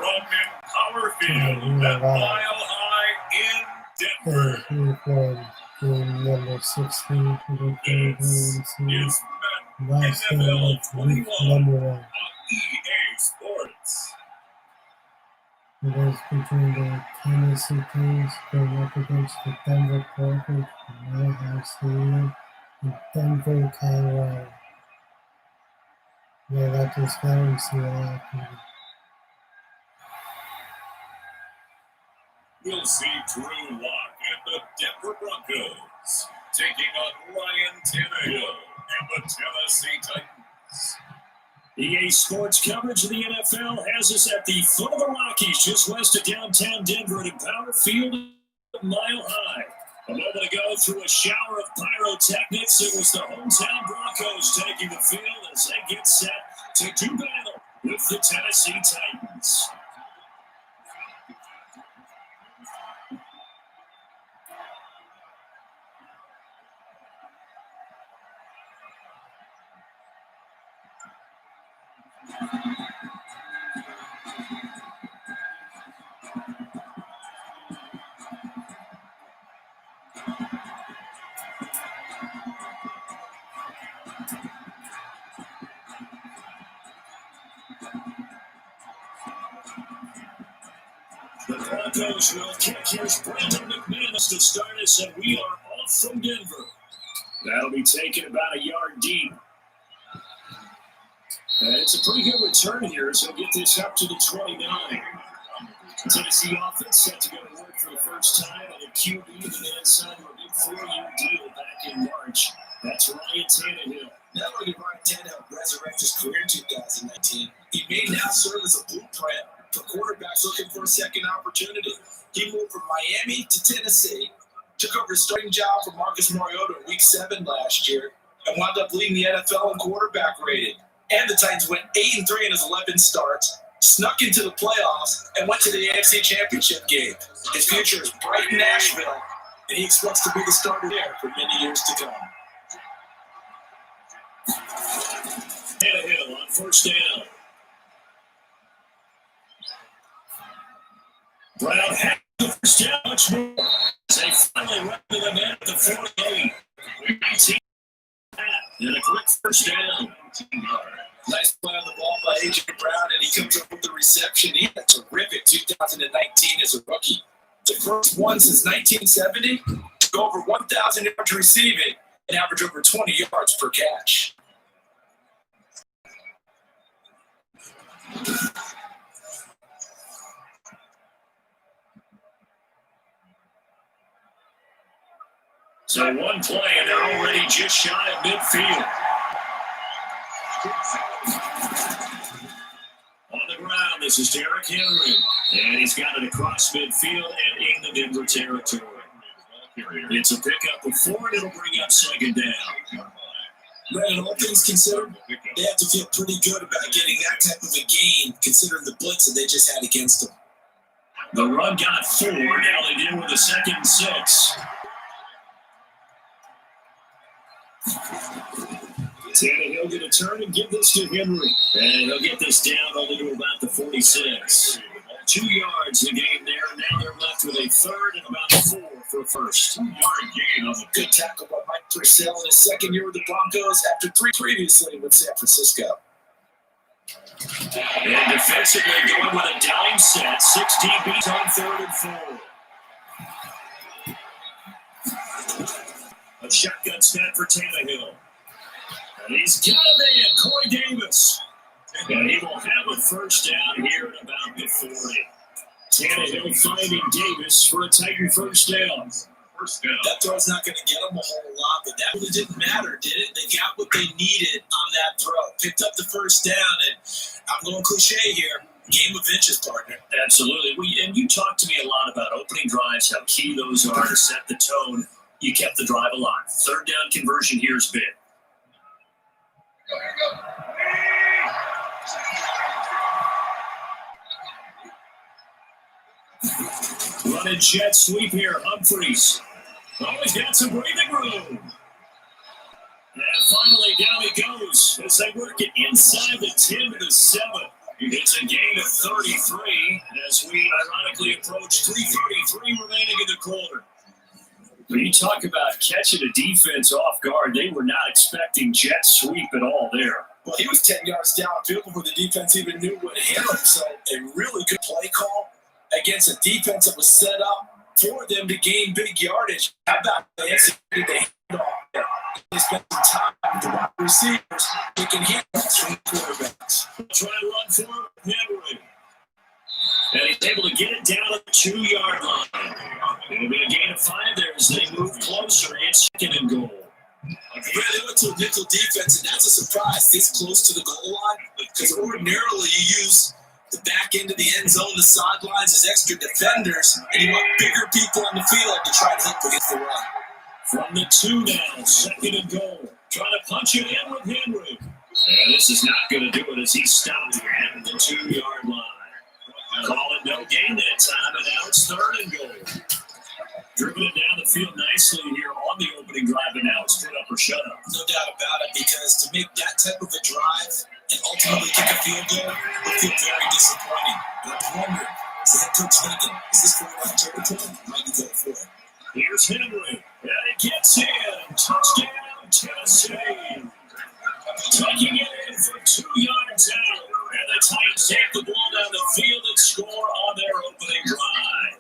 from Empower Field at Mile High in Denver. Here from game number 16 for the This is last game NFL of week 21 number 1. on EA Sports. It is between the Tennessee Titans going up against the Denver Broncos from Mile High Stadium in Denver, Colorado. Yeah, let this go and see what happens. We'll see Drew Lock and the Denver Broncos taking on Ryan Tannehill and the Tennessee Titans. EA Sports coverage of the NFL has us at the foot of the Rockies, just west of downtown Denver at Empower Field at Mile High. A moment ago, through a shower of pyrotechnics, it was the hometown Broncos taking the field as they get set to do battle with the Tennessee Titans. The Broncos will kick. Here's Brandon McManus to start us, and we are off from Denver. That'll be taken about a yard deep. And it's a pretty good return here, so get this up to the 29. Tennessee offense set to go to work for the first time on a QB that had signed a big 4-year deal back in March. That's Ryan Tannehill. Not only did Ryan Tannehill resurrect his career in 2019, he may now serve as a blueprint for quarterbacks looking for a second opportunity. He moved from Miami to Tennessee, took over his starting job from Marcus Mariota in Week 7 last year, and wound up leading the NFL in quarterback rating. And the Titans went 8-3 in his 11 starts, snuck into the playoffs, and went to the AFC Championship game. His future is bright in Nashville, and he expects to be the starter there for many years to come. Tannehill on first down. Brown had the first down much more as they finally run to the net at the 48. 18 and a quick first down. Nice play on the ball by A.J. Brown, and he comes up with the reception. He had a terrific 2019 as a rookie. The first one since 1970 to go over 1,000 yards receiving and average over 20 yards per catch. So one play, and they're already just shy of midfield. On the ground, this is Derrick Henry. And he's got it across midfield and in the Denver territory. It's a pickup of 4, and it'll bring up second down. Brandon, all things considered, they have to feel pretty good about getting that type of a gain, considering the blitz that they just had against them. The run got 4. Now they deal with a 2nd and 6. Tannehill get a turn and give this to Henry. And he'll get this down only to about the 46. 2 yards in the game there. Now they're left with a 3rd and about 4 for a first. 2-yard gain on the good tackle by Mike Purcell in his second year with the Broncos after 3 previously with San Francisco. And defensively going with a dime set. 6 DBs on 3rd and 4. A shotgun snap for Tannehill. And he's got a man, Corey Davis. And he will have a first down here at about the 40. Tannehill finding Davis for a Titan first down. That throw's not going to get them a whole lot, but that really didn't matter, did it? They got what they needed on that throw. Picked up the first down, and I'm going cliche here. Game of inches, partner. Absolutely. And you talked to me a lot about opening drives, how key those are to set the tone. You kept the drive alive. 3rd down conversion here is big. Running jet sweep here, Humphries. Oh, he's got some breathing room. And finally, down he goes as they work it inside the 10 to the 7. It's a gain of 33 as we ironically approach 3:33 remaining in the quarter. When you talk about catching a defense off guard, they were not expecting jet sweep at all there. Well, he was 10 yards downfield before the defense even knew what hit him. So a really good play call against a defense that was set up for them to gain big yardage. How about they executed the handoff there? They spent some time with the wide receivers making handoffs from the quarterbacks. Try to run for Henry. And he's able to get it down at the 2-yard line. It'll be a gain of 5 there as they move closer. It's 2nd and goal. Yeah, they went to a nickel defense, and that's a surprise this close to the goal line, because ordinarily you use the back end of the end zone, the sidelines as extra defenders, and you want bigger people on the field to try to help against the run. From the 2 now, 2nd and goal. Trying to punch it in with Henry. And this is not going to do it as he stopped at the 2-yard line. Call it no gain that time, and now it's 3rd and goal. Dribbling it down the field nicely here on the opening drive, and now it's put up or shut up. No doubt about it, because to make that type of a drive and ultimately kick a field goal would feel very disappointing. But I'm wondering, is the head coach thinking, is this for one territory? Might he go for it? Here's Henry, and it gets in. Touchdown, Tennessee. Tucking it in for 2 yards out. And the Titans take the ball down the field and score on their opening drive.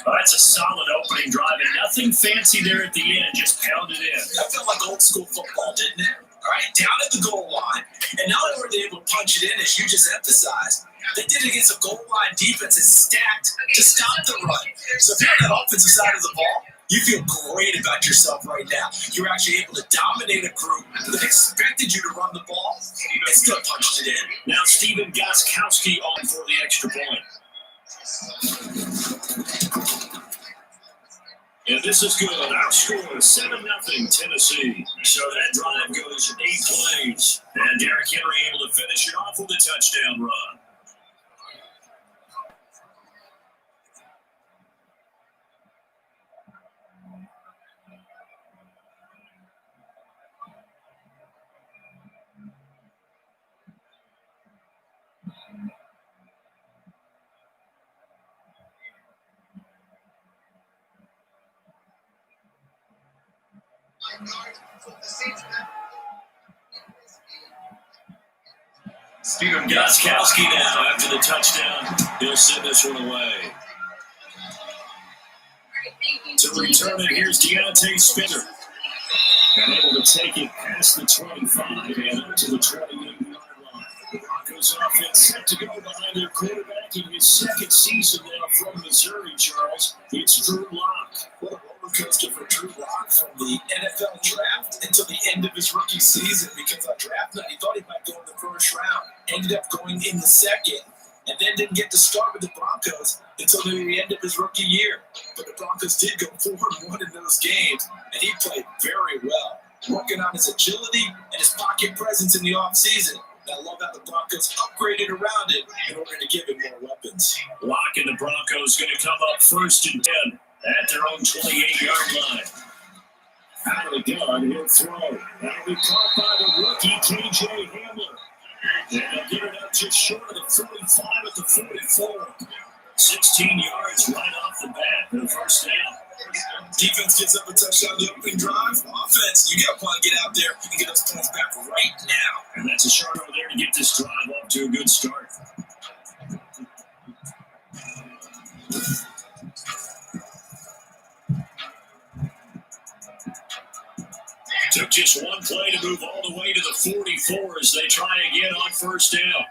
That's a solid opening drive, and nothing fancy there at the end, just pounded in. That felt like old school football, didn't it? All right, down at the goal line, and not only were they able to punch it in, as you just emphasized, they did it against a goal line defense that's stacked to stop the run. So if you're on that offensive side of the ball, you feel great about yourself right now. You're actually able to dominate a group that expected you to run the ball and still punched it in. Now Steven Gostkowski on for the extra point. And this is good. Our score is 7-0 Tennessee. So that drive goes 8 plays. And Derrick Henry able to finish it off with a touchdown run. Steven Gostkowski now after the touchdown. He'll send this one away. To return it, here's Deontay Spinner. And able to take it past the 25 and up to the 28-yard line. The Broncos offense set to go behind their quarterback in his 2nd season now from Missouri, Charles. It's Drew Lock. What a roller coaster for Drew Lock from the NFL draft until the end of his rookie season, because on draft night he thought he might go in the 1st round, ended up going in the 2nd, and then didn't get to start with the Broncos until the end of his rookie year. But the Broncos did go 4-1 in those games, and he played very well, working on his agility and his pocket presence in the offseason. I love how the Broncos upgraded around it in order to give him more weapons. Lock and the Broncos going to come up 1st and 10 at their own 28-yard line. Out of the gun, he'll throw. That'll be caught by the rookie, KJ Hamler. And they'll get it up just short of the 45 at the 44. 16 yards right off the bat for the 1st down. Defense gets up a touchdown the opening drive. Offense, you got to want to get out there and get those points back right now. And that's a shot over there to get this drive off to a good start. Took just one play to move all the way to the 44 as they try again on 1st down.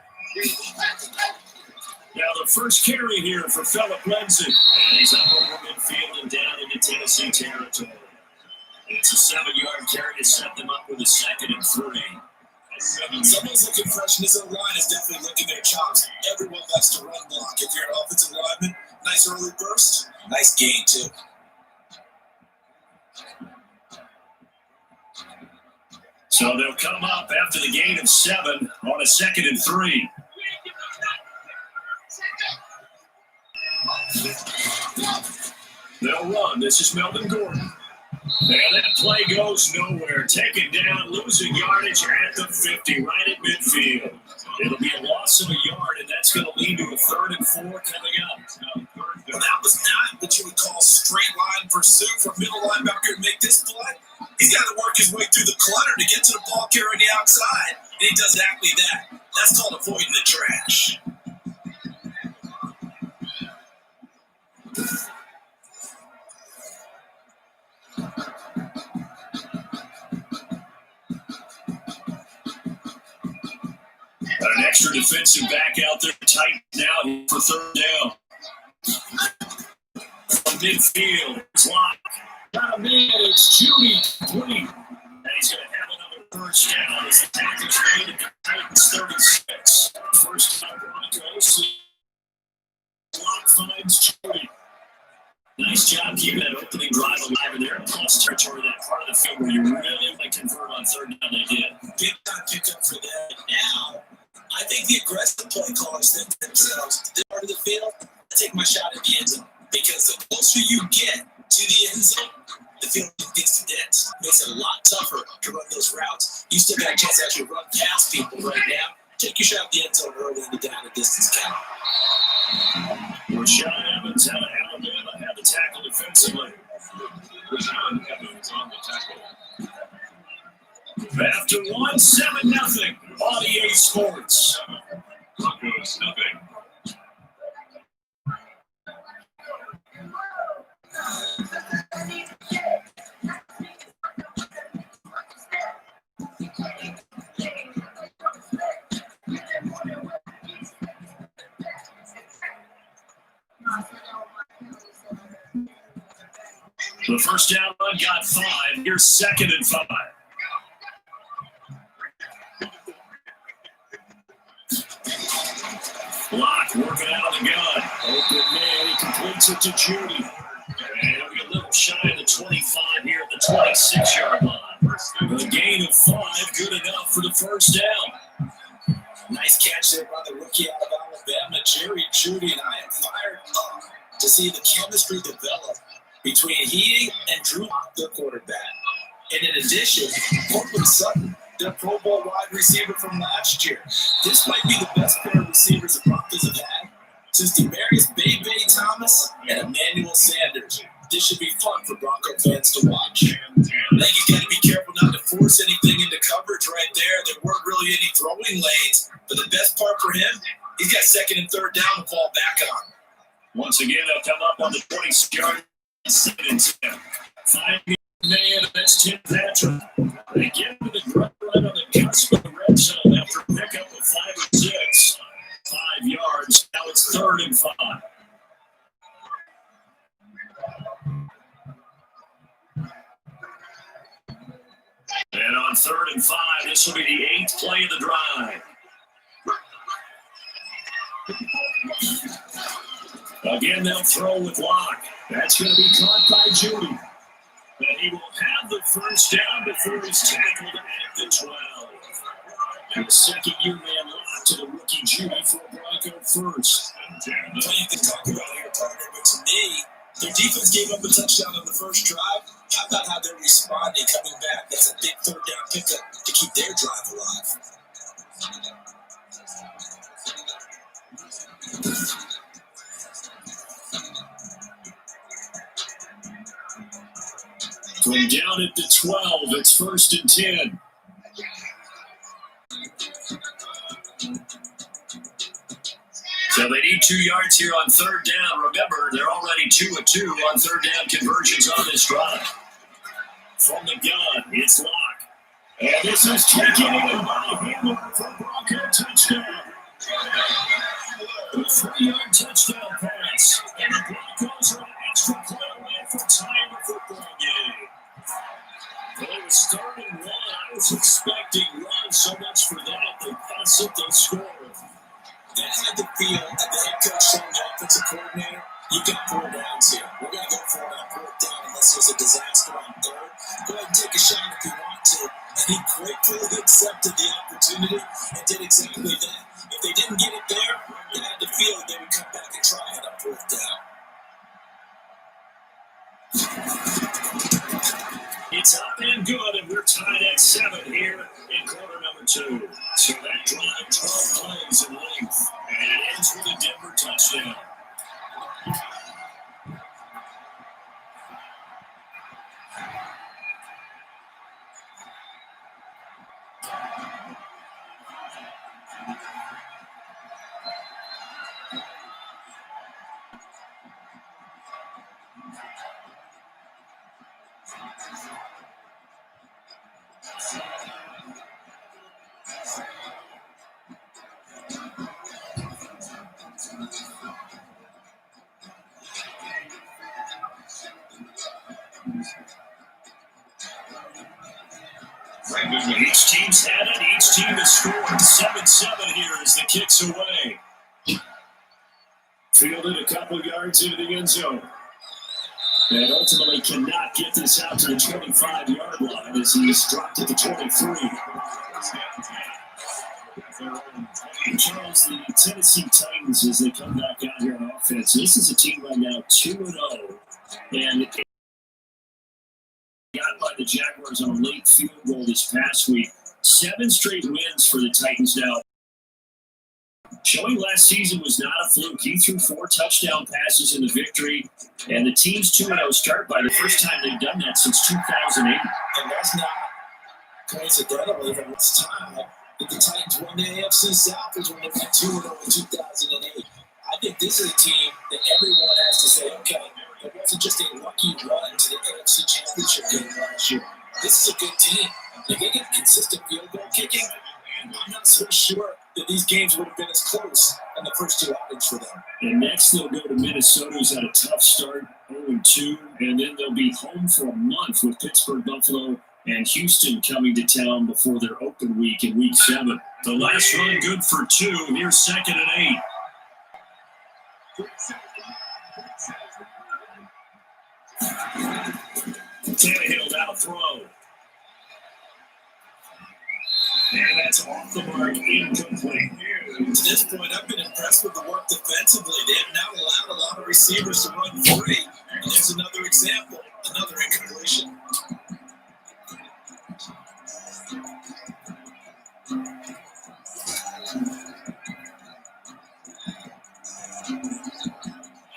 Now the first carry here for Phillip Lindsay. And he's up over midfield and down into Tennessee territory. It's a 7-yard carry to set them up with a 2nd and 3. Somebody's looking fresh, and this line is definitely licking their chops. Everyone loves to run block. If you're an offensive lineman, nice early burst, nice gain too. So they'll come up after the gain of 7 on a 2nd and 3. They'll run. This is Melvin Gordon. And that play goes nowhere. Taken down, losing yardage at the 50, right at midfield. It'll be a loss of a yard, and that's going to lead to a 3rd and 4 coming up. Well, that was not what you would call straight line pursuit for a middle linebacker to make this play. He's got to work his way through the clutter to get to the ball carrier on the outside, and he does exactly that. That's called avoiding the trash. An extra defensive back out there tight now for 3rd down. From midfield, it's locked. Got a man, it's Judy complete. And he's going to have another 1st down as the tackle's made at the Titans 36. 1st down Broncos. Lock finds Judy. Nice job keeping that opening drive alive in there. Plus territory, that part of the field where you really want to convert on 3rd down. They did. Big time pickup for that. Now, I think the aggressive play callers think to themselves, this part of the field, I take my shot at the end zone. Because the closer you get to the end zone, the field gets condensed. Makes it a lot tougher to run those routes. You still got a chance to actually run past people right now. Take your shot at the end zone early in the down and distance count. Rashawn Evans out of Alabama had the tackle defensively. Rashawn Evans on the tackle. After 1-7-0 on EA Sports. Broncos nothing. The 1st down run got 5. Here's 2nd and 5. Block working out of the gun. Open man, he completes it to Judy. And we get a little shy of the 25 here at the 26-yard line. A gain of 5, good enough for the 1st down. Nice catch there by the rookie out of Alabama, Jerry Judy, and I am fired up to see the chemistry develop between he and Drew, their quarterback. And in addition, Courtland Sutton, their Pro Bowl wide receiver from last year. This might be the best pair of receivers the Broncos have had since Demaryius Bay Thomas and Emmanuel Sanders. This should be fun for Bronco fans to watch. I think you got to be careful not to force anything into coverage right there. There weren't really any throwing lanes, but the best part for him, he's got 2nd and 3rd down to fall back on. Once again, they'll come up on the 20-yard. 2nd and 10. 5 man, that's Tim Patrick. They get him to the right on the cusp of the red zone after a pickup of 5 or 6. 5 yards. Now it's 3rd and 5. And on 3rd and 5, this will be the 8th play of the drive. Again, they'll throw with Locke. That's going to be caught by Judy. And he will have the 1st down before he's tackled at the 12. And the 2nd-year man Locke to the rookie Judy for a Bronco 1st. Plenty to talk about here, partner, but to me, their defense gave up a touchdown on the 1st drive. How about how they're responding coming back? That's a big 3rd down pickup to keep their drive alive. From down at the 12, it's 1st and 10. So they need 2 yards here on 3rd down. Remember, they're already 2 of 2 on 3rd down conversions on this drive. From the gun, it's Locke. And this is taken in by him for Bronco touchdown. A 3-yard touchdown pass. And the Broncos are an extra play away from tying the football game. But it was 3rd and 1. I was expecting run so much for that. They pass it, they score. That had the feel that the head coach showing the offensive coordinator, you got 4 downs here. We're going to go for it on 4th down unless there's a disaster on 3rd. Go ahead and take a shot if you want to. And he gratefully accepted the opportunity and did exactly that. If they didn't get it there, they had the feel that they would come back and try it on 4th down. It's up and good, and we're tied at 7 here in quarter number 2. So that drive, 12 plays in length, and it ends with a Denver touchdown. Each team's had it. Each team has scored. 7-7 here as the kick's away. Fielded a couple yards into the end zone. And ultimately cannot get this out to the 25-yard line as he's dropped at the 23. And Charles, the Tennessee Titans, as they come back out here on offense, this is a team right now 2-0. And got by the Jaguars on a late field goal this past week. 7 straight wins for the Titans now. Showing last season was not a fluke. He threw 4 touchdown passes in the victory, and the team's 2-0 start by the first time they've done that since 2008. And that's not coincidental even this time. If the Titans won the AFC South was when they went 2-0 in 2008. I think this is a team that everyone has to say, okay, it wasn't just a lucky run to the AFC Championship game last year. This is a good team. If they get consistent field goal kicking, I'm not so sure that these games would have been as close in the first 2 outings for them. And next they'll go to Minnesota, who's had a tough start, 0-2, and then they'll be home for a month with Pittsburgh, Buffalo, and Houston coming to town before their open week in Week 7. The last run good for 2. Here's 2nd and 8. Tannehill down throw. And that's off the mark, incomplete. To this point, I've been impressed with the work defensively. They have now allowed a lot of receivers to run free. And there's another example, another incompletion.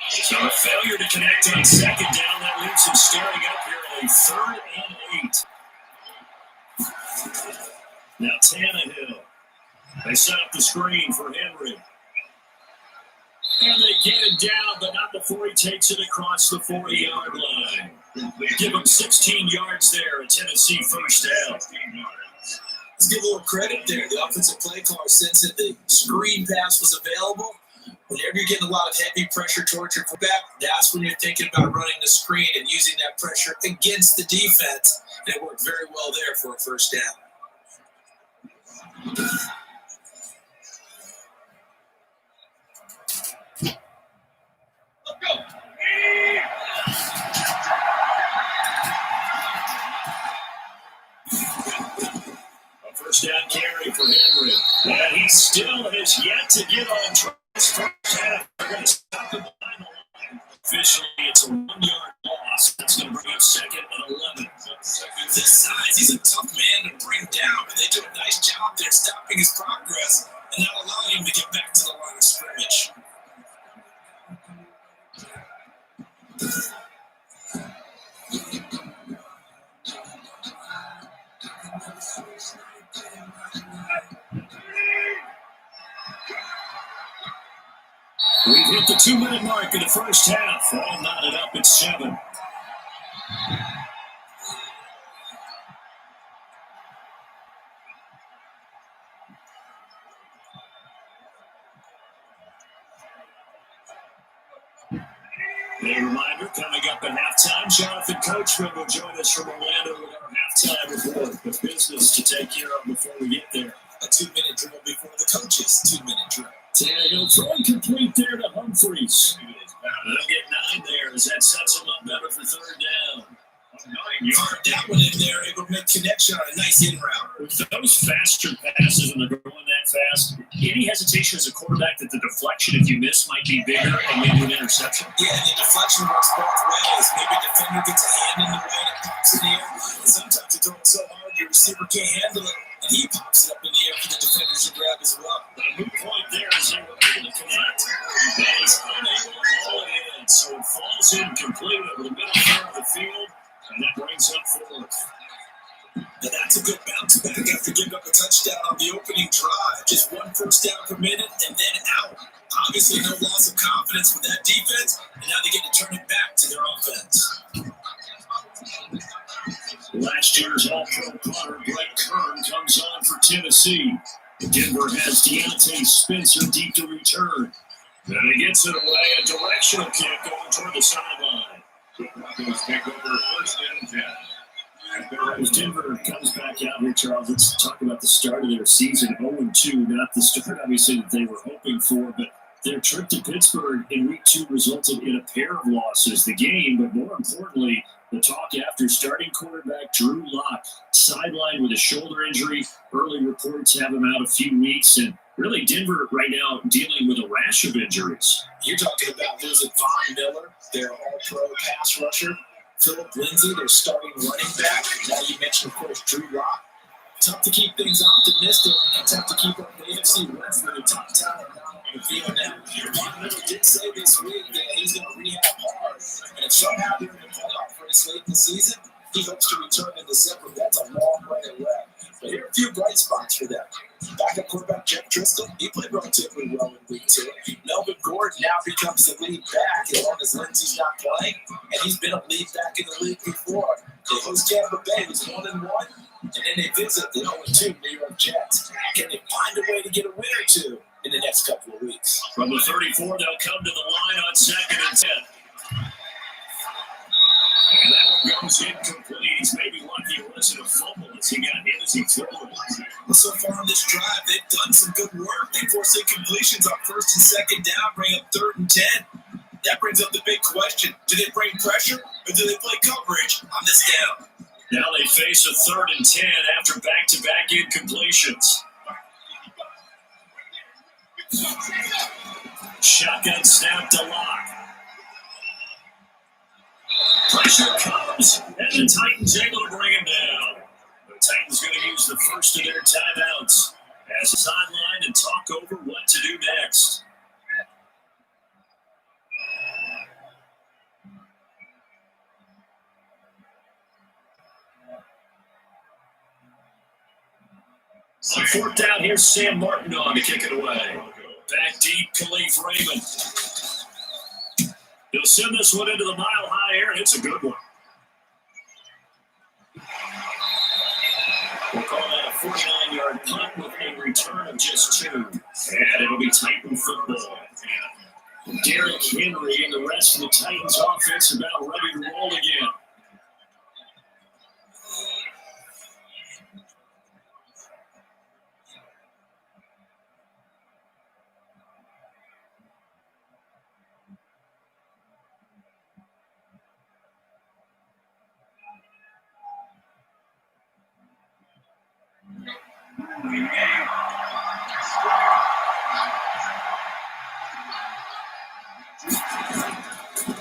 So a failure to connect on 2nd down. That leaves him staring up here at a 3rd and 8. Now Tannehill. They set up the screen for Henry. And they get him down, but not before he takes it across the 40-yard line. Give him 16 yards there, a Tennessee first down. Let's give a little credit there. The offensive play caller said that the screen pass was available. Whenever you're getting a lot of heavy pressure towards your quarterback, that's when you're thinking about running the screen and using that pressure against the defense. And it worked very well there for a first down. Let's go. A first down carry for Henry. And he still has yet to get on track. First half, they're going to stop him behind the line. Officially, it's a 1-yard loss. That's going to bring up 2nd and 11. This size, he's a tough man to bring down, but they do a nice job there stopping his progress and not allowing him to get back to the line of scrimmage. We've hit the 2-minute mark in the first half. All knotted up at 7. A reminder, coming up at halftime, Jonathan Coachman will join us from Orlando with our halftime report with business to take care of before we get there. A 2-minute drill before the coaches' 2-minute drill. Tannehill throwing complete there to Humphreys. They'll get 9 there as that sets him up better for 3rd down. Fired that one in there, able to make connection on a nice in route. With those faster passes when they're going that fast, any hesitation as a quarterback that the deflection, if you miss, might be bigger and maybe an interception? Yeah, the deflection works both ways. Maybe a defender gets a hand in the way and it pops in the air. And sometimes you throw it so hard your receiver can't handle it, and he pops it up in the air for the defenders to grab as well. The moot point there is they were able to connect. That is unable to haul it in, so it falls incomplete over the middle part of the field, and that brings up fourth. And that's a good bounce back after giving up a touchdown on the opening drive. Just one first down per minute and then out. Obviously no loss of confidence with that defense, and now they get to turn it back to their offense. Last year's All-Pro punter Blake Kern comes on for Tennessee. Denver has Deontay Spencer deep to return. And he gets it away, a directional kick going toward the sideline. The Broncos take over first and 10. As Denver comes back out here, Charles, let's talk about the start of their season. 0-2, not the start, obviously, that they were hoping for, but their trip to Pittsburgh in Week 2 resulted in a pair of losses. The game, but more importantly, the talk after starting quarterback Drew Lock sidelined with a shoulder injury. Early reports have him out a few weeks, and really Denver right now dealing with a rash of injuries. You're talking about losing Von Miller, their all-pro pass rusher, Philip Lindsay, their starting running back. Now you mentioned, of course, Drew Lock. Tough to keep things optimistic and tough to keep up the AFC West with a top talent down on the field now. Von Miller did say this week that he's going to rehab hard, and if somehow they're in the playoff race late in the season, he hopes to return in December. That's a long way away. But here are a few bright spots for them. Backup quarterback Jeff Driscoll, he played relatively well in Week 2. Melvin Gordon now becomes the lead back as long as Lindsey's not playing, and he's been a lead back in the league before. They host Tampa Bay, who's 1-1, and then they visit the 0-2 New York Jets. Can they find a way to get a win or two in the next couple of weeks? From the 34, they'll come to the line on 2nd and 10. And that one goes incomplete. He's maybe lucky it wasn't a fumble as he got hit as he threw it. Well, so far on this drive, they've done some good work. They force incompletions on 1st and 2nd down, bring up 3rd and 10. That brings up the big question. Do they bring pressure or do they play coverage on this down? Now they face a 3rd and 10 after back-to-back incompletions. Shotgun snap to Lock. Pressure comes, and the Titans able to bring him down. The Titans going to use the first of their timeouts as a sideline and talk over what to do next. On 4th down, here's Sam Martin on to kick it away. Back deep, Khalif Raymond. He'll send this one into the mile-high air, and it's a good one. We'll call that a 49-yard punt with a return of just 2. And it'll be Titan football. Derrick Henry and the rest of the Titans offense about ready to roll again.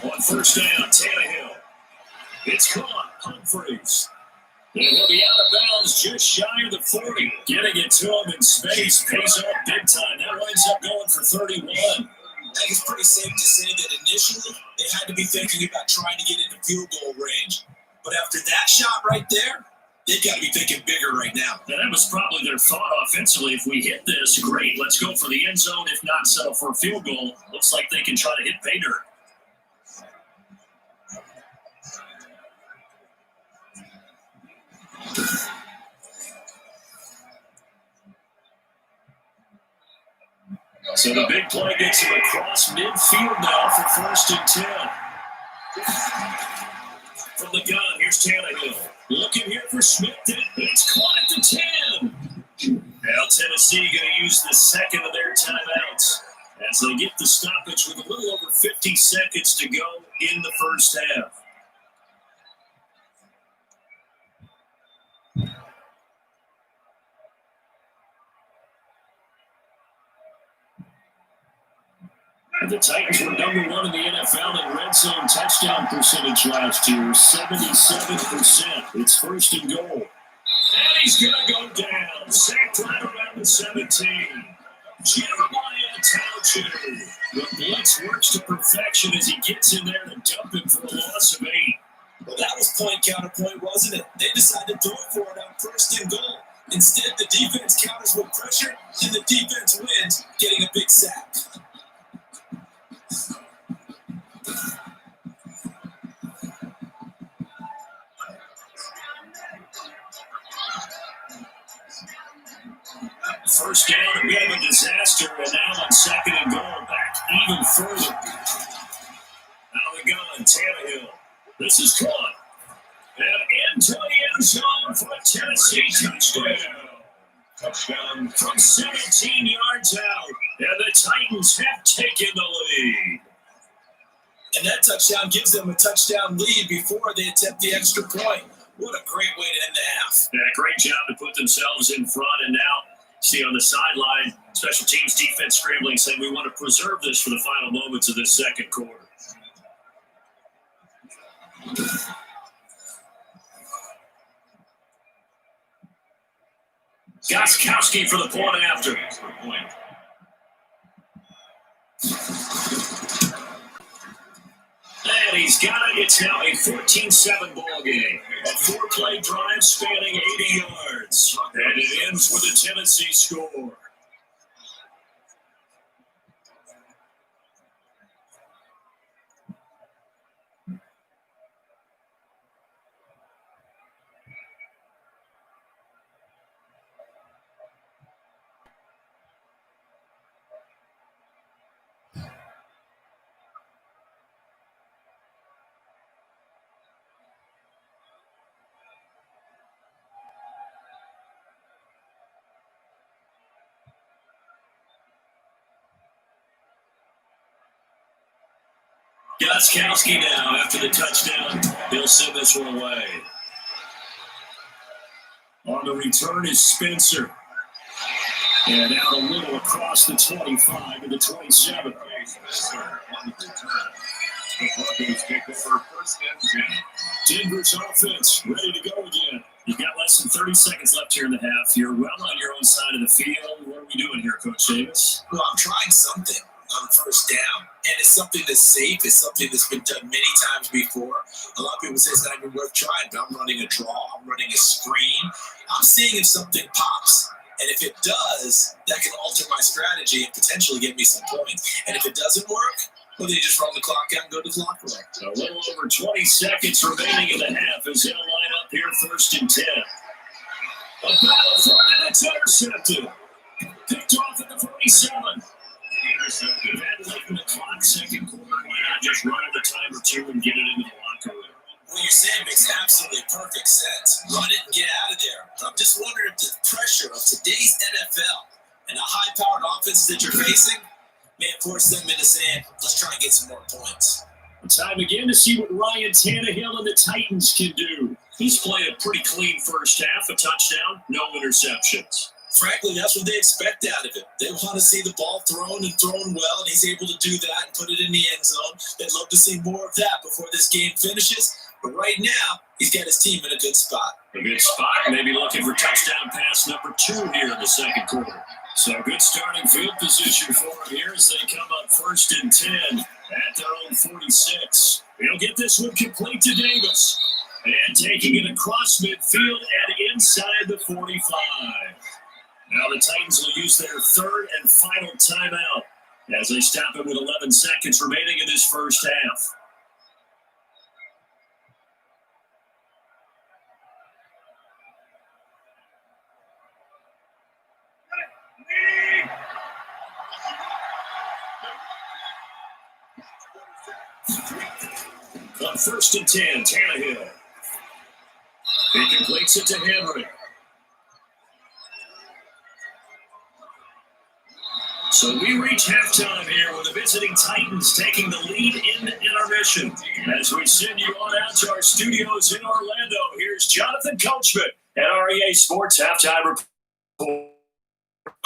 On 1st down, Tannehill. It's caught, Humphreys. And he'll be out of bounds just shy of the 40. Getting it to him in space pays off big time. That winds up going for 31. I think it's pretty safe to say that initially they had to be thinking about trying to get into field goal range. But after that shot right there, they've got to be thinking bigger right now. And that was probably their thought offensively. If we hit this, great. Let's go for the end zone. If not, settle for a field goal. Looks like they can try to hit pay dirt. So the big play gets him across midfield now for 1st and 10. From the gun, here's Tannehill. Looking here for Smith. It's caught at the 10. Now Tennessee going to use the second of their timeouts as they get the stoppage with a little over 50 seconds to go in the first half. The Titans were number one in the NFL in red zone touchdown percentage last year, 77%. It's first and goal. And he's going to go down. Sacked right around the 17. Jeremiah Tauchu. The blitz works to perfection as he gets in there to dump him for a loss of 8. Well, that was point counterpoint, wasn't it? They decided to throw for it on first and goal. Instead, the defense counters with pressure, and the defense wins, getting a big sack. First down, a bit of a disaster, and now on second and goal, back even further. Out of the gun, Tannehill. This is caught. And into the end zone for a Tennessee touchdown. Touchdown from 17 yards out, and the Titans have taken the lead. And that touchdown gives them a touchdown lead before they attempt the extra point. What a great way to end the half. Yeah, great job to put themselves in front, and now see on the sideline, special teams defense scrambling, saying we want to preserve this for the final moments of this second quarter. Gostkowski for the point after. And he's got it. It's now a 14-7 ball game. A 4-play drive spanning 80 yards. And it ends with a Tennessee score. Gostkowski now after the touchdown. He'll send this one away. On the return is Spencer. And out a little across the 25 to the 27. Spencer on the return. The Broncos take over first and 10. Denver's offense ready to go again. You've got less than 30 seconds left here in the half. You're well on your own side of the field. What are we doing here, Coach Davis? Well, I'm trying something on first down. And it's something that's safe. It's something that's been done many times before. A lot of people say it's not even worth trying, but I'm running a draw. I'm running a screen. I'm seeing if something pops. And if it does, that can alter my strategy and potentially get me some points. And if it doesn't work, well, then you just run the clock out and go to the locker room. A little over 20 seconds remaining in the half as he'll line up here first and 10. A battle for it, and it's intercepted. Picked off at the 47. Intercepted. That late in the clock, second quarter. Why not just run it a time or two and get it into the locker room? What you're saying makes absolutely perfect sense. Run it and get out of there. But I'm just wondering if the pressure of today's NFL and the high-powered offenses that you're facing may force them into saying, let's try and get some more points. Time again to see what Ryan Tannehill and the Titans can do. He's played a pretty clean first half, a touchdown, no interceptions. Frankly, that's what they expect out of him. They want to see the ball thrown and thrown well, and he's able to do that and put it in the end zone. They'd love to see more of that before this game finishes. But right now, he's got his team in a good spot. A good spot, maybe looking for touchdown pass number 2 here in the second quarter. So good starting field position for him here as they come up first and 10 at their own 46. He'll get this one complete to Davis. And taking it across midfield and inside the 45. Now the Titans will use their third and final timeout as they stop it with 11 seconds remaining in this first half. On first and 10, Tannehill. He completes it to Henry. So we reach halftime here with the visiting Titans taking the lead in intermission. As we send you on out to our studios in Orlando, here's Jonathan Coachman at REA Sports Halftime Report.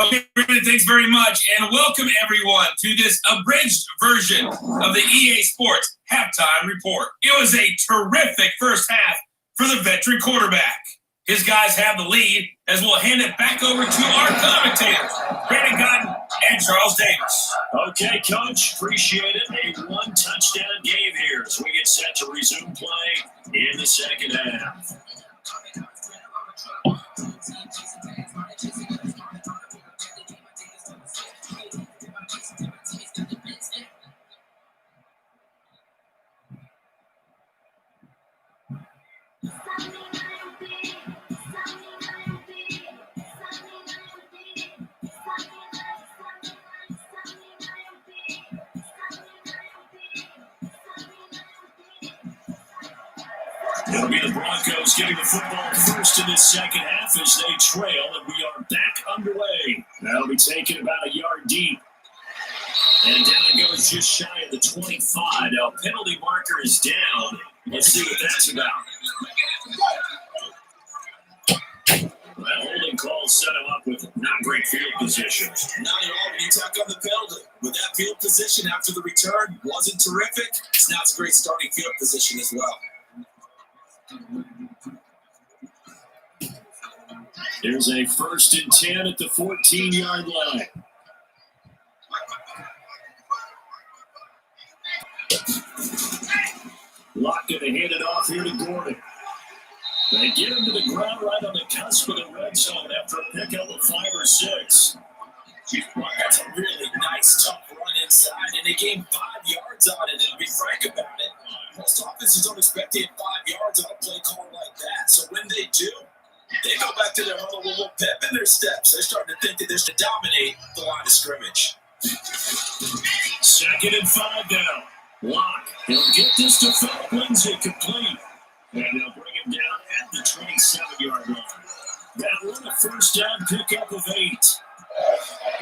Okay, Brandon, thanks very much, and welcome everyone to this abridged version of the EA Sports Halftime Report. It was a terrific first half for the veteran quarterback. His guys have the lead as we'll hand it back over to our commentators, Brandon Cotton and Charles Davis. Okay, Coach, appreciate it. A one-touchdown game here as we get set to resume play in the second half. It'll be the Broncos getting the football first in this second half as they trail, and we are back underway. That'll be taken about a yard deep. And down it goes just shy of the 25. Now, penalty marker is down. Let's see what that's about. That holding call set him up with not great field position. Not at all when you tack on the penalty. With that field position after the return wasn't terrific. It's not a great starting field position as well. There's a 1st and 10 at the 14-yard line. Locke going to hand it off here to Gordon. They get him to the ground right on the cusp of the red zone after a pickup of 5 or 6. That's a really nice, tough run inside, and they gained 5 yards on it, and to be frank about it, most offenses don't expect to hit 5 yards on a play call like that. So when they do, they go back to their huddle with a little pep in their steps. They're starting to think that they're to dominate the line of scrimmage. 2nd and 5 now. Locke, he'll get this to Philip Lindsay complete. And they'll bring him down at the 27-yard line. That one a first down pickup of 8.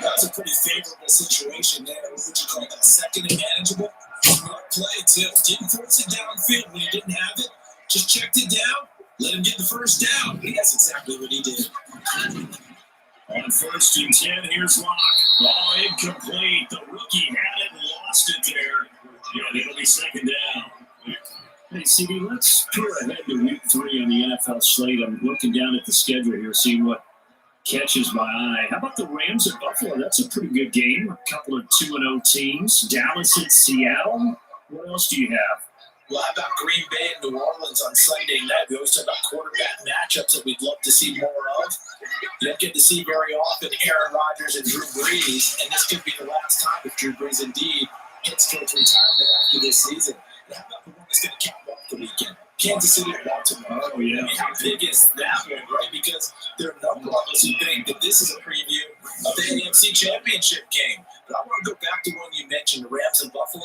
That's a pretty favorable situation there. What would you call that? 2nd and manageable? Smart play, too. Didn't force it downfield when he didn't have it. Just checked it down. Let him get the first down. And that's exactly what he did. On 1st and 10, here's Locke. Oh, incomplete. The rookie had it and lost it there. Yeah, it'll be 2nd down. Hey, CD, let's peer ahead to week 3 on the NFL slate. I'm looking down at the schedule here, seeing what catches my eye. How about the Rams at Buffalo? That's a pretty good game. A couple of 2-0 teams. Dallas at Seattle. What else do you have? Well, how about Green Bay and New Orleans on Sunday night? We always talk about quarterback matchups that we'd love to see more of. You don't get to see very often Aaron Rodgers and Drew Brees, and this could be the last time if Drew Brees indeed hits towards retirement after this season. How about the one that's going to cap off the weekend? Kansas City and Baltimore. Oh, yeah. I mean, how big is that one, right? Because there are a number of us who think that this is a preview of the AFC Championship game. But I want to go back to one you mentioned, the Rams and Buffalo.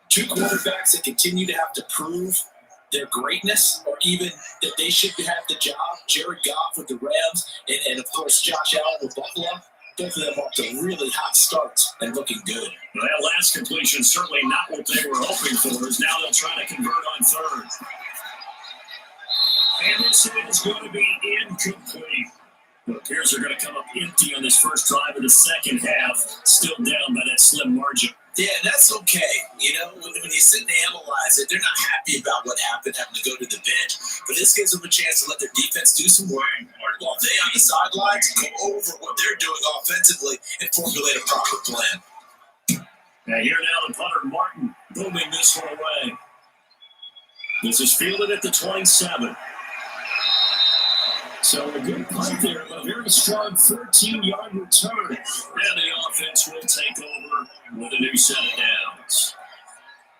2 quarterbacks that continue to have to prove their greatness or even that they should have the job. Jared Goff with the Rams and of course, Josh Allen with Buffalo. Both of them off to really hot starts and looking good. Well, that last completion certainly not what they were hoping for, as now they'll try to convert on 3rd. And this is going to be incomplete. It appears they're going to come up empty on this first drive of the second half, still down by that slim margin. Yeah, that's okay. You know, when you sit and analyze it, they're not happy about what happened, having to go to the bench. But this gives them a chance to let their defense do some work while they on the sidelines go over what they're doing offensively and formulate a proper plan. Now here now the punter Martin booming this one away. This is fielded at the 27. So a good punt there, a very strong 13-yard return. And the offense will take over with a new set of downs.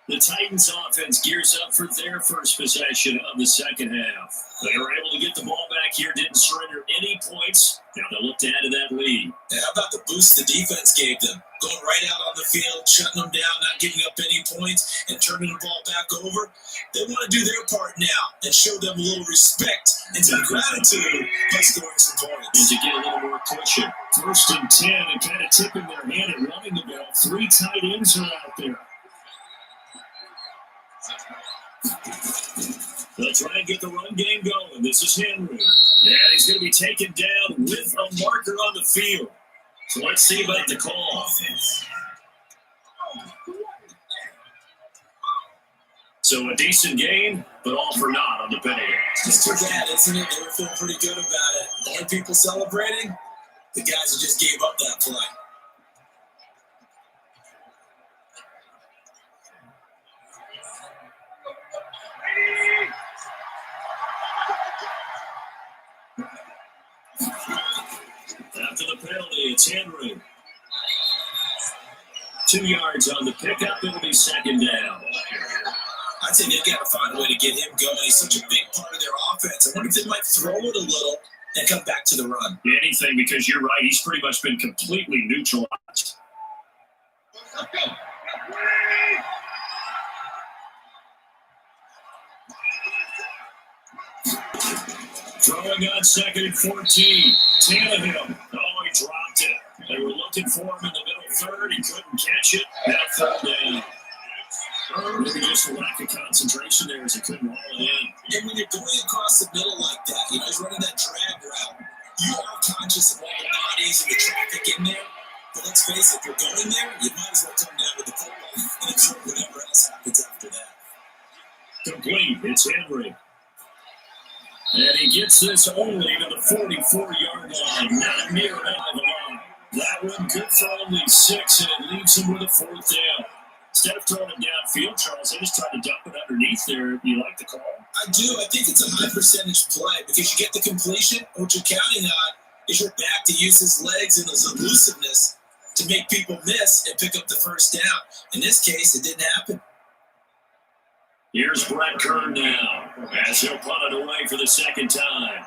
The Titans offense gears up for their first possession of the second half. They were able to get the ball back here, didn't surrender any points. Now they'll look to add to that lead. And how about the boost the defense gave them? Going right out on the field, shutting them down, not giving up any points, and turning the ball back over. They want to do their part now and show them a little respect and some gratitude by scoring some points. And to get a little more cushion. 1st and 10 and kind of tipping their hand and running the ball. 3 tight ends are out there. They'll try and get the run game going. This is Henry. Yeah, he's going to be taken down with a marker on the field. So let's see about the call. So a decent game, but all for naught on the penalty. It's too bad, isn't it? They were feeling pretty good about it. The only people celebrating, the guys who just gave up that play. After the penalty, it's Henry. 2 yards on the pickup. It'll be second down. I'd say they've got to find a way to get him going. He's such a big part of their offense. I wonder if they might throw it a little and come back to the run. Anything, because you're right. He's pretty much been completely neutralized. Throwing on second and 14. Tannehill. Oh, he dropped it. They were looking for him in the middle third. He couldn't catch it. That fell down. Maybe just a lack of concentration there as he couldn't haul it in. And when you're going across the middle like that, he's running that drag route, you are conscious of all the bodies and the traffic in there. But let's face it, if you're going there, you might as well come down with the football and absorb whatever else happens after that. Complete. It's Henry. And he gets this only to the 44-yard line, not near out of the line. That one good for only 6, and it leaves him with a fourth down. Instead of throwing him downfield, Charles, they just tried to dump it underneath there. You like the call? I do. I think it's a high percentage play because you get the completion. What you're counting on is your back to use his legs and his elusiveness to make people miss and pick up the first down. In this case, it didn't happen. Here's Brett Kern now as he'll punt it away for the second time.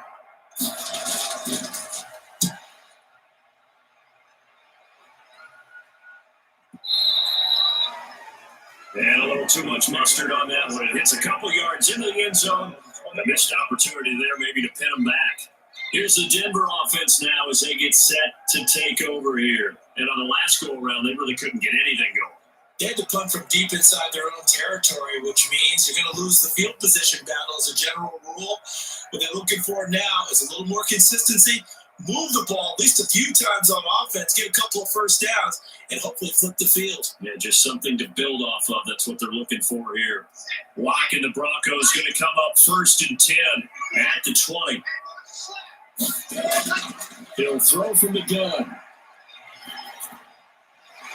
And a little too much mustard on that one. It hits a couple yards into the end zone. A missed opportunity there maybe to pin them back. Here's the Denver offense now as they get set to take over here. And on the last go-around, they really couldn't get anything going. They had to punt from deep inside their own territory, which means you're going to lose the field position battle as a general rule. What they're looking for now is a little more consistency. Move the ball at least a few times on offense, get a couple of first downs, and hopefully flip the field. Yeah, just something to build off of. That's what they're looking for here. Lock and the Broncos going to come up 1st and 10 at the 20. He'll throw from the gun.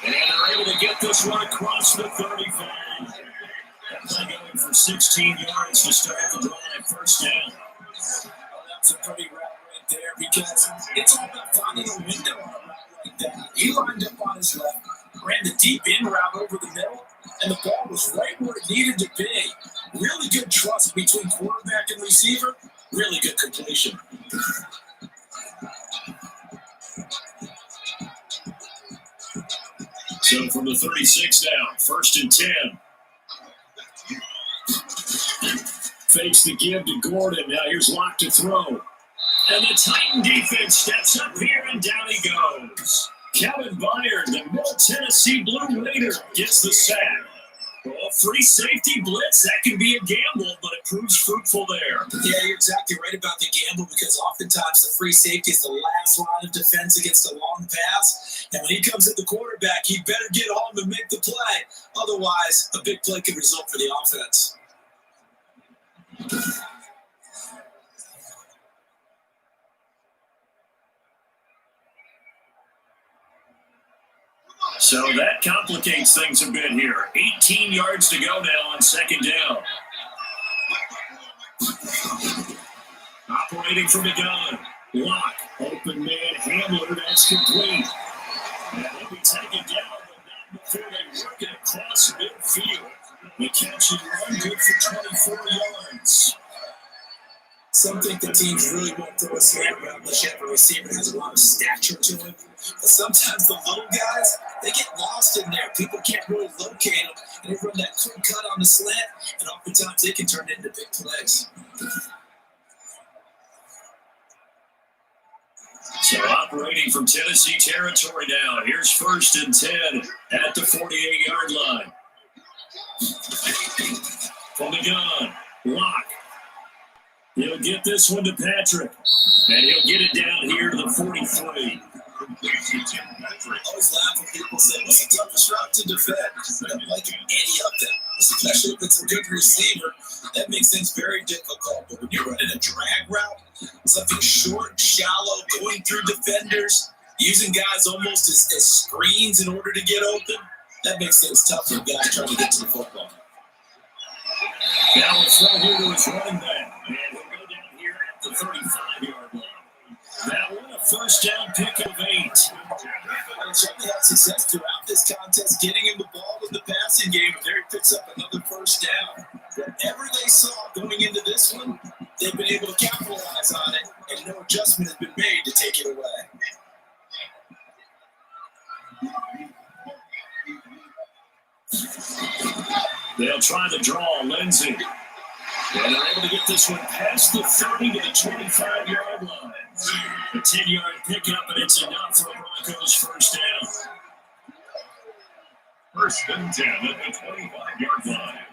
And they're able to get this one across the 35. That's going for 16 yards to start the drive. First down. Well, that's a pretty route right there because it's all about finding a window on a route like that. He lined up on his left, ran the deep in route over the middle, and the ball was right where it needed to be. Really good trust between quarterback and receiver. Really good completion. So from the 36 now, 1st and 10. Fakes the give to Gordon. Now here's Locke to throw. And the Titan defense steps up here, and down he goes. Kevin Byard, the Middle Tennessee Blue Raider, gets the sack. Well, free safety blitz, that can be a gamble, but it proves fruitful there. Yeah, you're exactly right about the gamble because oftentimes the free safety is the last line of defense against a long pass. And when he comes at the quarterback, he better get home and make the play. Otherwise, a big play could result for the offense. So that complicates things a bit here. 18 yards to go now on second down. Operating from the gun. Lock. Open man Hamler. That's complete. And he'll be taken down, but not before they work it across midfield. The catch and run good for 24 yards. Some think the teams really won't throw a slant around unless you have a receiver that has a lot of stature to him. But sometimes the little guys, they get lost in there. People can't really locate them. And they run that quick cut on the slant, and oftentimes they can turn into big plays. So operating from Tennessee territory now. Here's 1st and 10 at the 48-yard line. From the gun, Lock. He'll get this one to Patrick. And he'll get it down here to the 43. I always laugh when people say, what's the toughest route to defend? I don't like any of them, especially if it's a good receiver. That makes things very difficult. But when you're running a drag route, something short, shallow, going through defenders, using guys almost as screens in order to get open, that makes things tough for guys trying to get to the football. Now it's right here to his running back. And he'll go down here at the 35-yard line. That one a first down pick of 8. And certainly had success throughout this contest, getting him the ball in the passing game. There he picks up another first down. Whatever they saw going into this one, they've been able to capitalize on it, and no adjustment has been made to take it away. They'll try to draw Lindsey. And they're able to get this one past the 30 to the 25-yard line. A 10-yard pickup, and it's enough for Broncos first down. First and 10 at the 25-yard line.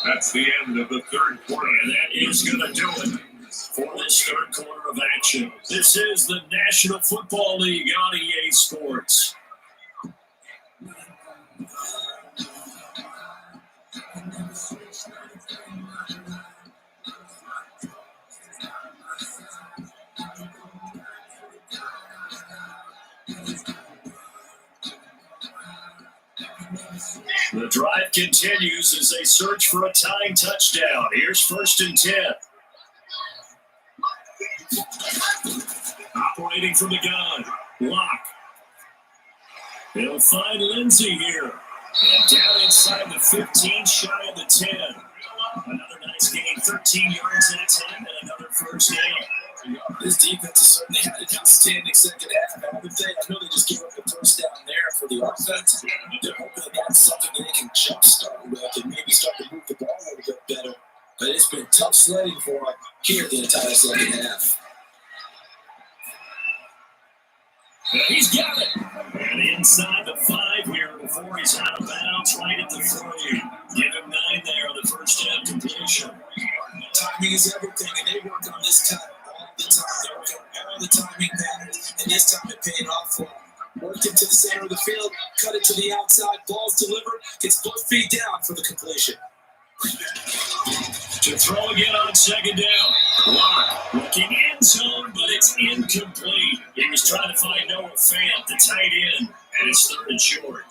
That's the end of the third quarter. And that is going to do it for this third quarter of action. This is the National Football League on EA Sports. The drive continues as they search for a tying touchdown. Here's first and 10. Operating from the gun. Lock. They'll find Lindsey here. And down inside the 15, shy of the 10. Another nice gain, 13 yards that time, and another first down. This defense has certainly had an outstanding second half. I know they just gave up the first down there for the offense. They're hoping that that's something that they can jumpstart with and maybe start to move the ball a little bit better. But it's been tough sledding for them here the entire second half. He's got it. And inside the 5 here before he's out of bounds, right at the 40. Give him 9 there on the first down completion. Timing is everything, and they work on this time all the time. They work on all the timing patterns, and this time it paid off for them. Worked it to the center of the field, cut it to the outside, ball's delivered, gets both feet down for the completion. To throw again on second down. Lock looking end zone, but it's incomplete. He was trying to find Noah Fant, the tight end, and it's third and short.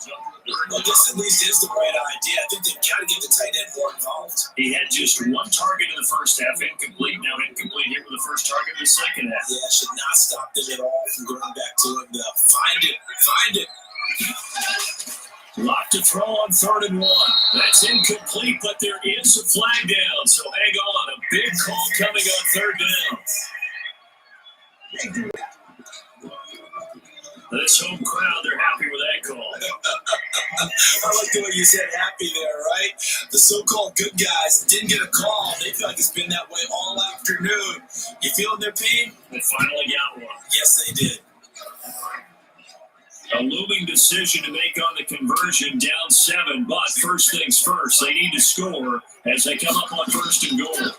Well, this at least is the right idea. I think they've got to get the tight end more involved. He had just one target in the first half, incomplete. Now incomplete here with the first target in the second half. Yeah, should not stop them at all from going back to him. Find it. Lock to throw on 3rd and 1. That's incomplete, but there is a flag down, so hang on. A big call coming on 3rd down. This home crowd, they're happy with that call. I like the way you said happy there, right? The so-called good guys didn't get a call. They feel like it's been that way all afternoon. You feeling their pain? They finally got one. Yes, they did. A looming decision to make on the conversion, down 7, but first things first, they need to score as they come up on 1st and goal.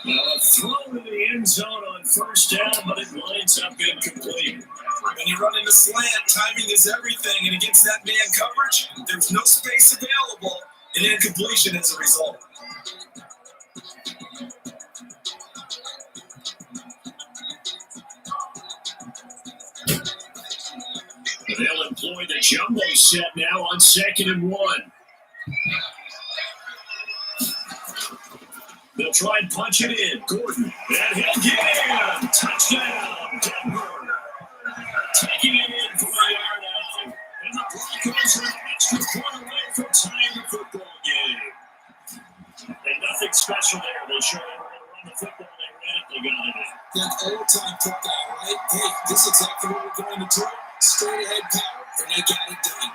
Now a throw to the end zone on 1st down, but it lines up incomplete. When you run into slant, timing is everything, and against that man coverage, there's no space available, and incompletion as a result. They'll employ the jumbo set now on 2nd and 1. They'll try and punch it in. Gordon, and he'll get in. Touchdown, Denver. Taking it in for the yard out. And the Broncos are an extra point away from tying the football game. And nothing special there. They sure they were going to run the football. They ran it. They got it in. That old-time football, right? Hey, this is exactly what we're going to do. Straight ahead power, and they got it done.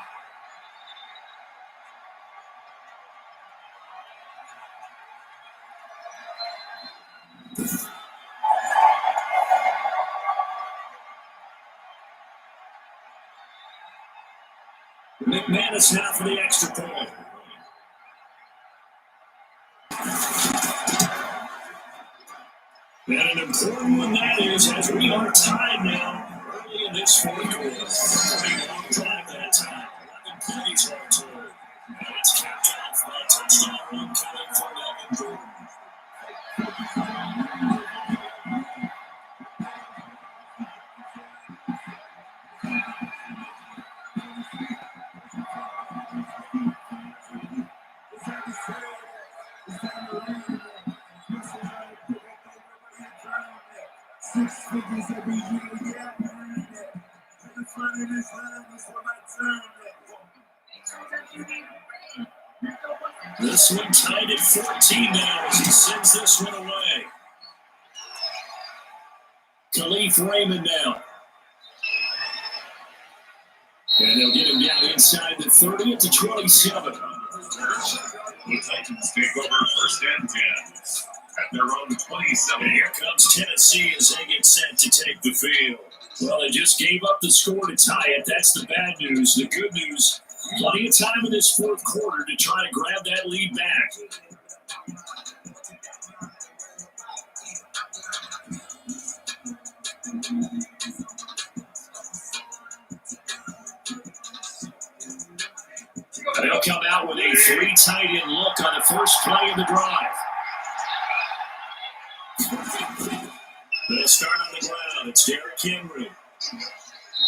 McManus now for the extra point. And an important one that is, as we are tied now early in this fourth quarter. A long drive that time. 11 plays are to it. And it's capped off by a touchdown run coming from Evan Gordon. This one tied at 14 now as he sends this one away. Khalif Raymond now. And they'll get him down inside the 30 to 27. The Titans take over first and 10 at their own 27. And here comes Tennessee as they get set to take the field. Well, they just gave up the score to tie it. That's the bad news. The good news, plenty of time in this fourth quarter to try to grab that lead back. They'll come out with a 3 tight end look on the first play of the drive. They'll start on the ground. It's Derrick Henry. And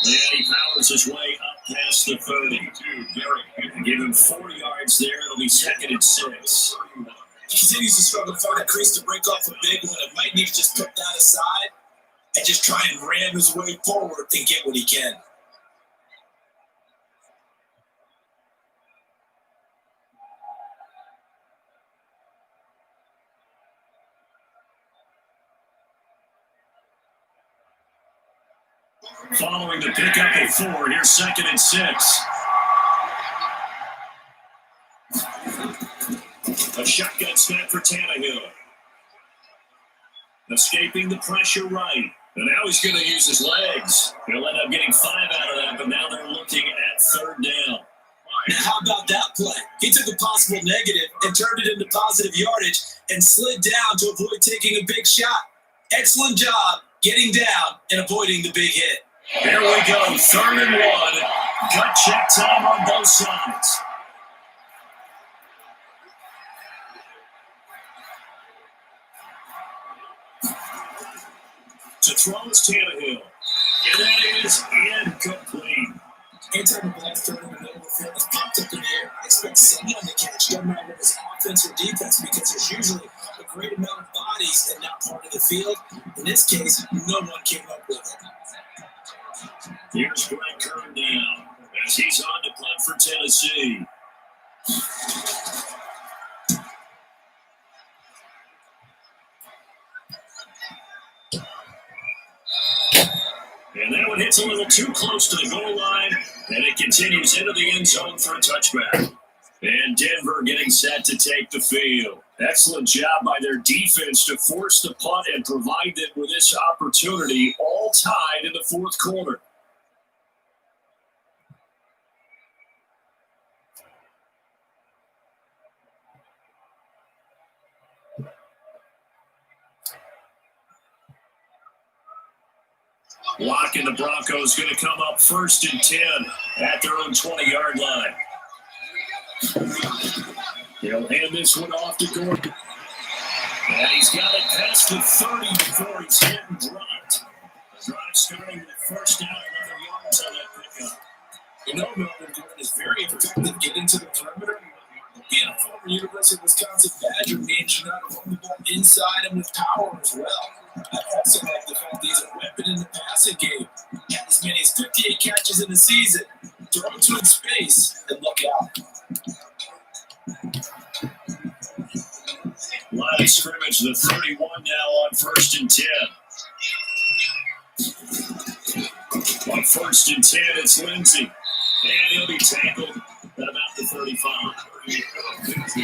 he powers his way up past the 30 to Derrick Henry. Give him 4 yards there. It'll be 2nd and 6. He continues to struggle to find a crease to break off a big one. It might need to just put that aside and just try and ram his way forward and get what he can. Following the pickup of 4, here's 2nd and 6. A shotgun snap for Tannehill. Escaping the pressure right. And now he's going to use his legs. He'll end up getting 5 out of that, but now they're looking at 3rd down. Now, how about that play? He took a possible negative and turned it into positive yardage and slid down to avoid taking a big shot. Excellent job getting down and avoiding the big hit. Here we go, 3rd and 1. Gut check time on both sides. To throw is Tannehill. And that is incomplete. Anytime a ball thrown in the middle of the field is popped up in the air, I expect someone to catch, no matter if it's offense or defense, because there's usually a great amount of bodies in that part of the field. In this case, no one came up with it. Here's Greg Kern now as he's on to punt for Tennessee. And that one hits a little too close to the goal line, and it continues into the end zone for a touchback. And Denver getting set to take the field. Excellent job by their defense to force the punt and provide them with this opportunity, all tied in the fourth quarter. Lock and the Broncos going to come up 1st and 10 at their own 20-yard line. He'll hand this one off to Gordon. And he's got it past the 30 before he's hit and dropped. The drive starting with 1st down, 11 yards on that pickup. You know, Melvin Gordon is very effective getting to the perimeter. Being a former University of Wisconsin Badger means you know how to run the ball inside and with power as well. I also like the fact that he's a weapon in the passing game. Had as many as 58 catches in the season. Throw it to in space and look out. Line of scrimmage, the 31 now on 1st and 10. On 1st and 10, it's Lindsey. And he'll be tackled at about the 35.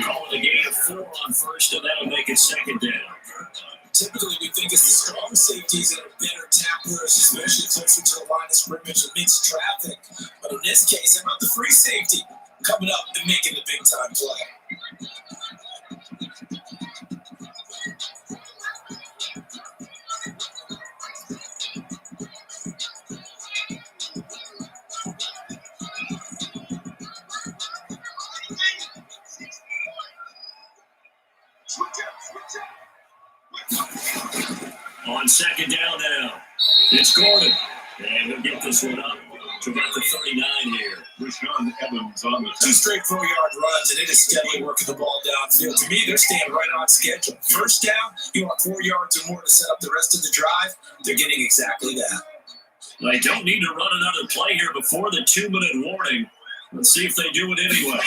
Calling a gain of 4 on 1st, and that'll make it 2nd down. Typically, we think it's the strong safeties that are better tacklers, especially closer to the line of scrimmage amidst traffic. But in this case, how about the free safety coming up and making the big-time play? On second down now, it's Gordon. And he'll get this one up to about the 39 here. Rashawn Evans on the 2 straight 4-yard runs, and it is steadily working the ball downfield. To me, they're staying right on schedule. First down, you want 4 yards or more to set up the rest of the drive. They're getting exactly that. They don't need to run another play here before the 2-minute warning. Let's see if they do it anyway.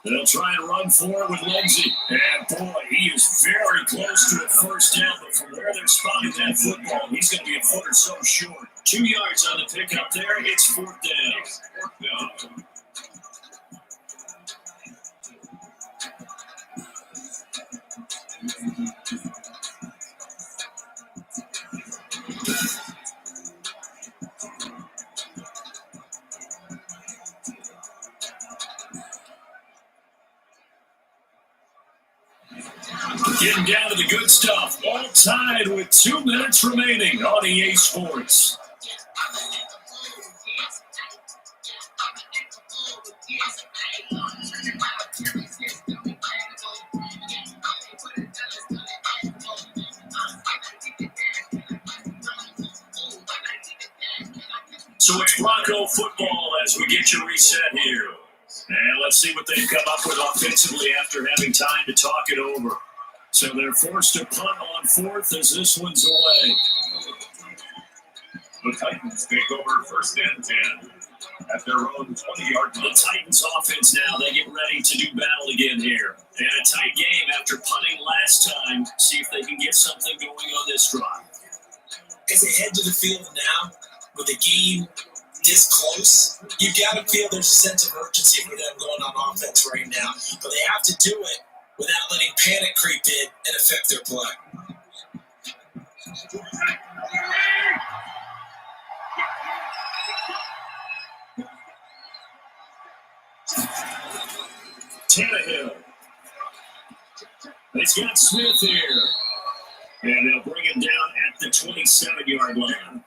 They'll try and run for it with Lindsay. And boy, he is very close to a first down, but from where they're spotting that football, he's going to be a foot or so short. 2 yards on the pickup there. It's 4th down. Getting down to the good stuff. All tied with 2 minutes remaining on EA Sports. So it's Bronco football as we get you reset here. And let's see what they've come up with offensively after having time to talk it over. So they're forced to punt on 4th as this one's away. The Titans take over 1st and 10 at their own 20-yard line. The Titans offense now, they get ready to do battle again here. They had a tight game after punting last time. See if they can get something going on this drive. As they head to the field now, with the game this close, you got to feel there's a sense of urgency for them going on offense right now. But they have to do it without letting panic creep in and affect their play. Tannehill. It's got Smith here. And they'll bring him down at the 27-yard line.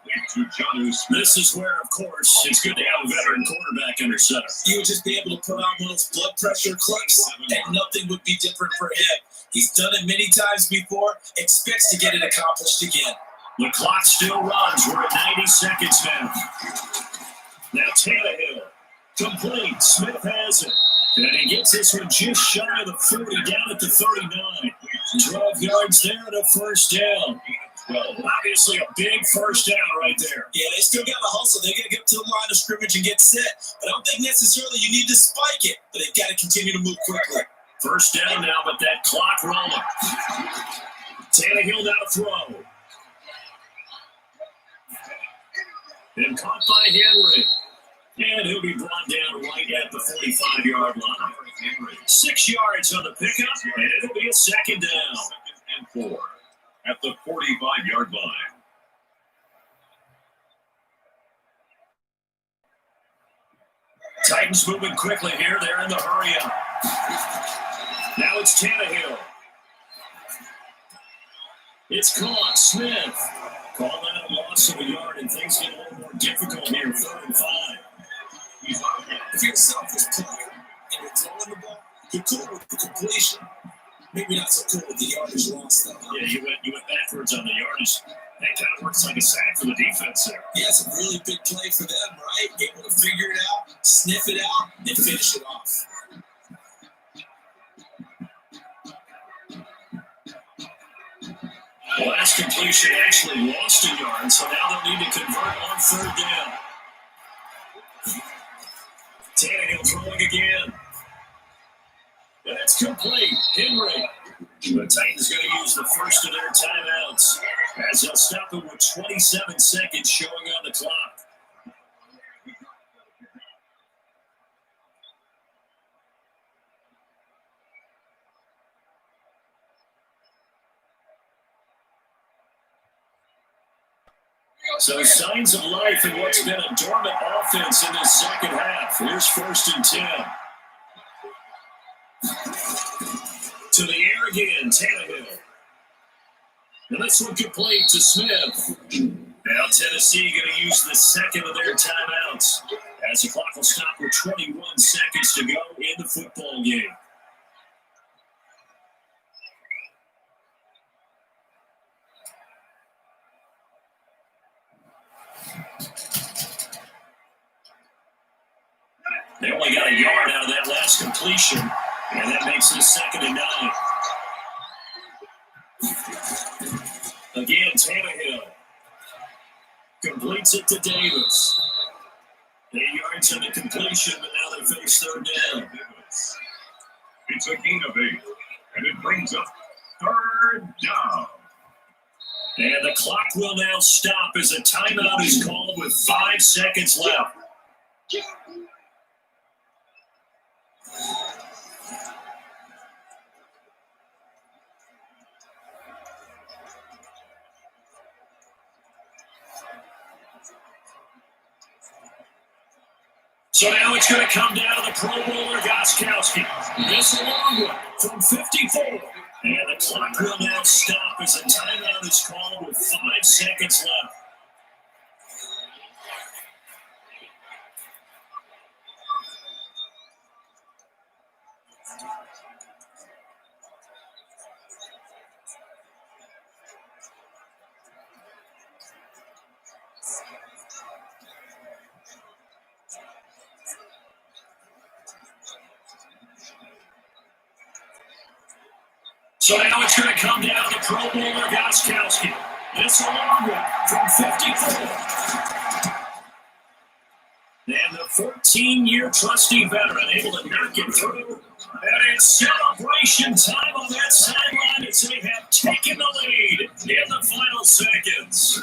This is where, of course, it's good to have a veteran quarterback under center. He would just be able to put on one of those blood pressure clips, and nothing would be different for him. He's done it many times before, expects to get it accomplished again. The clock still runs. We're at 90 seconds now. Now Tannehill. Complete. Smith has it. And he gets this one just shy of the 40, down at the 39. 12 yards there and a first down. Well, obviously a big first down right there. Yeah, they still got to hustle. They got to get to the line of scrimmage and get set. But I don't think necessarily you need to spike it, but they've got to continue to move quickly. First down now, but that clock rolling. Tannehill now to throw. And caught by Henry. And he'll be brought down right at the 45-yard line. 6 yards on the pickup, and it'll be a second down. 2nd and 4 at the 45-yard line. Titans moving quickly here. They're in the hurry up. Now it's Tannehill. It's caught. Smith. Call that a loss of a yard, and things get a little more difficult here. 3rd and 5. If you're a selfish player and you're throwing the ball, you're cool with the completion. Maybe not so cool with the yardage loss, though. Yeah, you went backwards on the yardage. That kind of works like a sack for the defense there. Yeah, it's a really big play for them, right? Able to figure it out, sniff it out, and finish it off. Last completion actually lost a yard, so now they'll need to convert on 3rd down. Tannehill throwing again. That's complete. Henry. The Titans going to use the first of their timeouts as they'll stop it with 27 seconds showing on the clock. So signs of life in what's been a dormant offense in this second half. Here's 1st and 10. To the air again, Tannehill. And this one complete to Smith. Now Tennessee going to use the second of their timeouts as the clock will stop with 21 seconds to go in the football game. They only got a yard out of that last completion, and that makes it 2nd and 9. Again, Tannehill completes it to Davis. 8 yards on the completion, but now they face 3rd down. It's a gain of 8, and it brings up 3rd down. And the clock will now stop as a timeout is called with 5 seconds left. So now it's going to come down to the Pro Bowler Gostkowski. This long one from 54. And the clock will now stop as a timeout is called with 5 seconds left. So now it's going to come down to Pro Bowler Gostkowski. This long one from 54. And the 14-year trusty veteran able to knock it through. And it's celebration time on that sideline as they have taken the lead in the final seconds.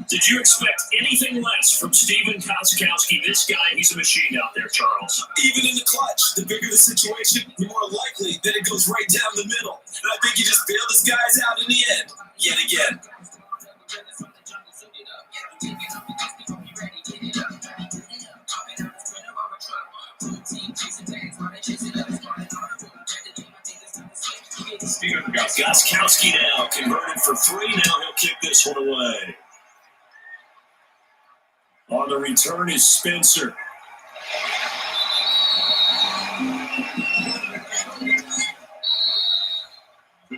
Did you expect anything less from Steven Gostkowski? This guy, he's a machine out there, Charles. Even in the clutch, the bigger the situation, the more likely that it goes right down the middle. And I think he just bailed his guys out in the end, yet again. Gostkowski now converted for 3. Now he'll kick this one away. On the return is Spencer.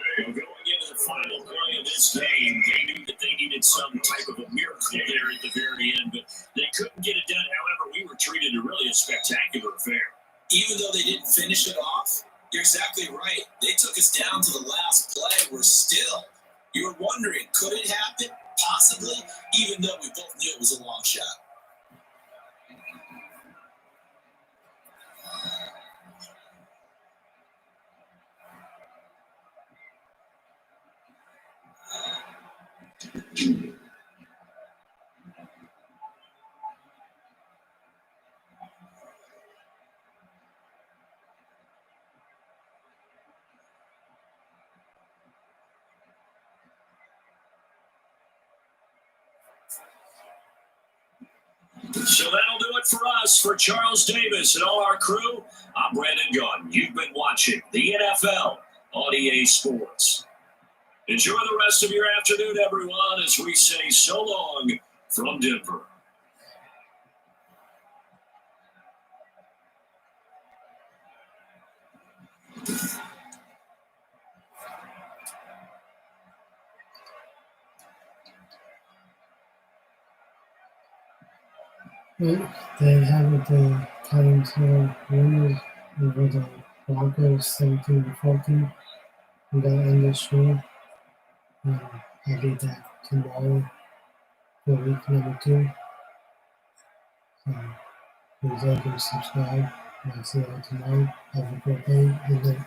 Going into the final play of this game, they knew that they needed some type of a miracle there at the very end, but they couldn't get it done. However, we were treated to really a spectacular affair. Even though they didn't finish it off, you're exactly right. They took us down to the last play. We're still. You were wondering, could it happen? Possibly, even though we both knew it was a long shot. So that'll do it for us. For Charles Davis and all our crew, I'm Brandon Gunn. You've been watching the NFL on EA Sports. Enjoy the rest of your afternoon, everyone, as we say so long from Denver. They have the Titans winners over the Broncos 17-14. We got to end the show. I'll be back tomorrow for week number 2. So please like and subscribe. I'll see you all tomorrow. Have a great day and